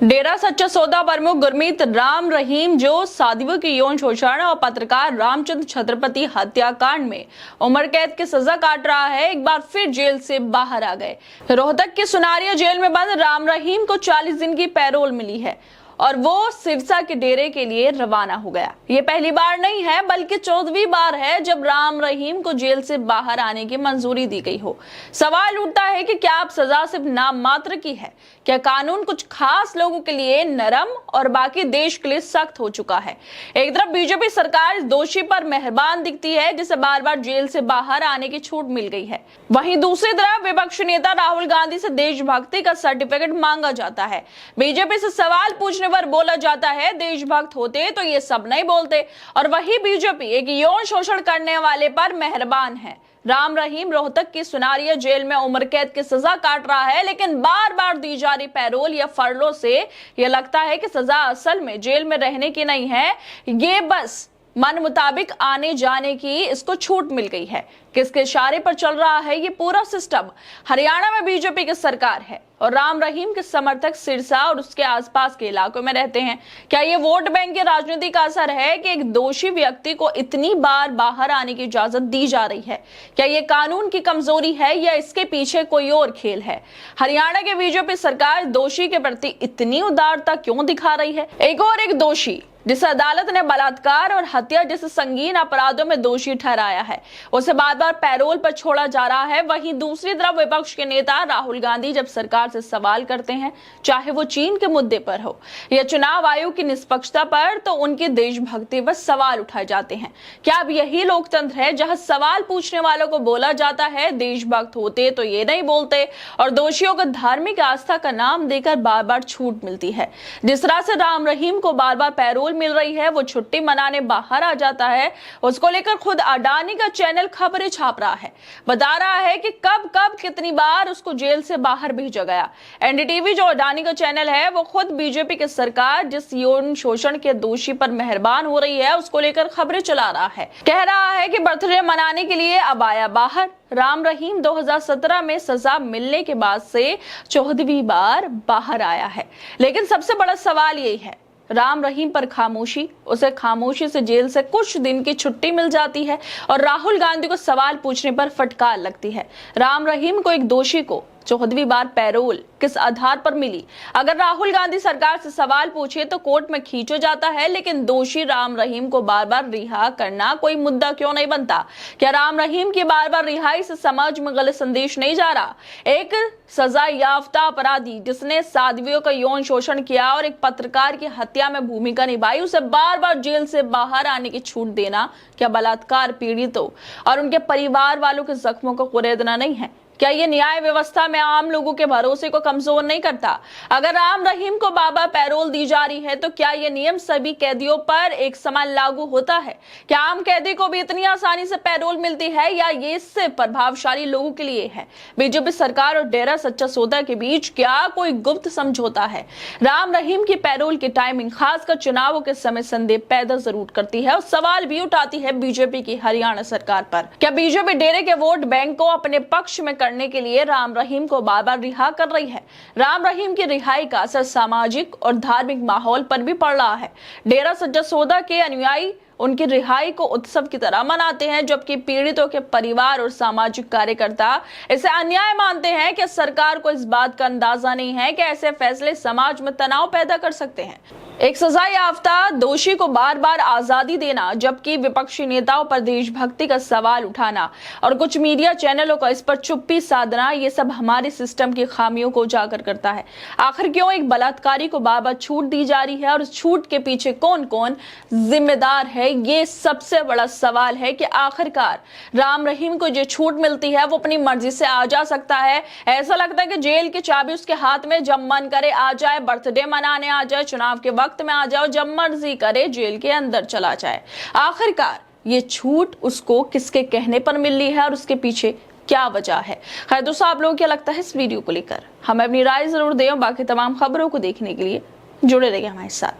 डेरा सच्चा सौदा प्रमुख गुरमीत राम रहीम, जो साध्वियों की यौन शोषण और पत्रकार रामचंद्र छत्रपति हत्याकांड में उम्र कैद की सजा काट रहा है, एक बार फिर जेल से बाहर आ गए। रोहतक के सुनारिया जेल में बंद राम रहीम को 40 दिन की पैरोल मिली है और वो सिरसा के डेरे के लिए रवाना हो गया। ये पहली बार नहीं है बल्कि 14वीं बार है जब राम रहीम को जेल से बाहर आने की मंजूरी दी गई हो। सवाल उठता है कि क्या अब सजा सिर्फ नाम मात्र की है? क्या कानून कुछ खास लोगों के लिए नरम और बाकी देश के लिए सख्त हो चुका है? एक तरफ बीजेपी सरकार इस दोषी पर मेहरबान दिखती है जिसे बार बार जेल से बाहर आने की छूट मिल गई है, वहीं दूसरी तरफ विपक्षी नेता राहुल गांधी से देशभक्ति का सर्टिफिकेट मांगा जाता है। बीजेपी से सवाल पूछने पर बोला जाता है देशभक्त होते तो ये सब नहीं बोलते, और वही बीजेपी एक यौन शोषण करने वाले पर मेहरबान है। राम रहीम रोहतक की सुनारिया जेल में उम्र कैद की सजा काट रहा है, लेकिन बार बार दी जा रही पैरोल या फरलों से यह लगता है कि सजा असल में जेल में रहने की नहीं है, ये बस मन मुताबिक आने जाने की इसको छूट मिल गई है। किसके इशारे पर चल रहा है ये पूरा सिस्टम? हरियाणा में बीजेपी की सरकार है और राम रहीम के समर्थक सिरसा और उसके आसपास के इलाकों में रहते हैं। क्या ये वोट बैंक की राजनीति का असर है कि एक दोषी व्यक्ति को इतनी बार बाहर आने की इजाजत दी जा रही है? क्या ये कानून की कमजोरी है या इसके पीछे कोई और खेल है? हरियाणा के बीजेपी सरकार दोषी के प्रति इतनी उदारता क्यों दिखा रही है? एक दोषी जिसे अदालत ने बलात्कार और हत्या जैसे संगीन अपराधों में दोषी ठहराया है, उसे बार बार पैरोल पर छोड़ा जा रहा है। वहीं दूसरी तरफ विपक्ष के नेता राहुल गांधी जब सरकार से सवाल करते हैं, चाहे वो चीन के मुद्दे पर हो या चुनाव आयोग की निष्पक्षता पर, तो उनकी देशभक्ति पर सवाल उठाए जाते हैं। क्या अब यही लोकतंत्र है जहां सवाल पूछने वालों को बोला जाता है देशभक्त होते तो ये नहीं बोलते, और दोषियों को धार्मिक आस्था का नाम देकर बार बार छूट मिलती है? जिस तरह से राम रहीम को बार बार पैरोल मिल रही है, वो छुट्टी मनाने बाहर आ जाता है, उसको लेकर खुद अडानी का चैनल खबरें छाप रहा है, बता रहा है कि कब कब कितनी बार उसको जेल से बाहर भेजा गया। एनडीटीवी जो अडानी का चैनल है, वो खुद बीजेपी की सरकार जिस यौन शोषण के दोषी पर मेहरबान हो रही है उसको लेकर खबरें चला रहा है। कह रहा है कि बर्थडे मनाने के लिए अब आया बाहर। राम रहीम 2017 में सजा मिलने के बाद से 14वीं बार बाहर आया है, लेकिन सबसे बड़ा सवाल यही है, राम रहीम पर खामोशी, उसे खामोशी से जेल से कुछ दिन की छुट्टी मिल जाती है और राहुल गांधी को सवाल पूछने पर फटकार लगती है। राम रहीम को, एक दोषी को 14वीं बार पैरोल किस आधार पर मिली? अगर राहुल गांधी सरकार से सवाल पूछे तो कोर्ट में खींचा जाता है, लेकिन दोषी राम रहीम को बार बार रिहा करना कोई मुद्दा क्यों नहीं बनता? क्या राम रहीम की बार बार रिहाई से समाज में गलत संदेश नहीं जा रहा? एक सजा याफ्ता अपराधी जिसने साध्वियों का यौन शोषण किया और एक पत्रकार की हत्या में भूमिका निभाई, उसे बार बार जेल से बाहर आने की छूट देना क्या बलात्कार पीड़ितों और उनके परिवार वालों के जख्मों को कुरेदना नहीं है? क्या ये न्याय व्यवस्था में आम लोगों के भरोसे को कमजोर नहीं करता? अगर राम रहीम को बाबा पैरोल दी जा रही है तो क्या ये नियम सभी कैदियों पर एक समान लागू होता है? क्या आम कैदी को भी इतनी आसानी से पैरोल मिलती है या ये सिर्फ प्रभावशाली लोगों के लिए है? बीजेपी सरकार और डेरा सच्चा सौदा के बीच क्या कोई गुप्त समझौता है? राम रहीम की पैरोल की टाइमिंग खासकर चुनावों के समय संदेह पैदा जरूर करती है और सवाल भी उठाती है बीजेपी की हरियाणा सरकार पर। क्या बीजेपी डेरे के वोट बैंक को अपने पक्ष में करने के लिए राम रहीम को बार बार रिहा कर रही है? राम रहीम की रिहाई का असर सामाजिक और धार्मिक माहौल पर भी पड़ रहा है। डेरा सच्चा सौदा के अनुयायी उनकी रिहाई को उत्सव की तरह मनाते हैं, जबकि पीड़ितों के परिवार और सामाजिक कार्यकर्ता इसे अन्याय मानते हैं। कि सरकार को इस बात का अंदाजा नहीं है कि ऐसे फैसले समाज में तनाव पैदा कर सकते हैं? एक सजा याफ्ता दोषी को बार बार आजादी देना, जबकि विपक्षी नेताओं पर देशभक्ति का सवाल उठाना और कुछ मीडिया चैनलों का इस पर चुप्पी साधना, ये सब हमारे सिस्टम की खामियों को उजागर करता है। आखिर क्यों एक बलात्कारी को बार बार छूट दी जा रही है और उस छूट के पीछे कौन कौन जिम्मेदार है? ये सबसे बड़ा सवाल है कि आखिरकार राम रहीम को जो छूट मिलती है वो अपनी मर्जी से आ जा सकता है? ऐसा लगता है कि जेल की चाबी उसके हाथ में, जब मन करे आ जाए, बर्थडे मनाने आ जाए, चुनाव के वक्त में आ जाओ, जब मर्जी करे जेल के अंदर चला जाए। आखिरकार ये छूट उसको किसके कहने पर मिल रही है और उसके पीछे क्या वजह है? खैर दोस्तों, आप लोगों को क्या लगता है इस वीडियो को लेकर? हमें अपनी राय जरूर दें और बाकी तमाम खबरों को देखने के लिए जुड़े रहिए हमारे साथ।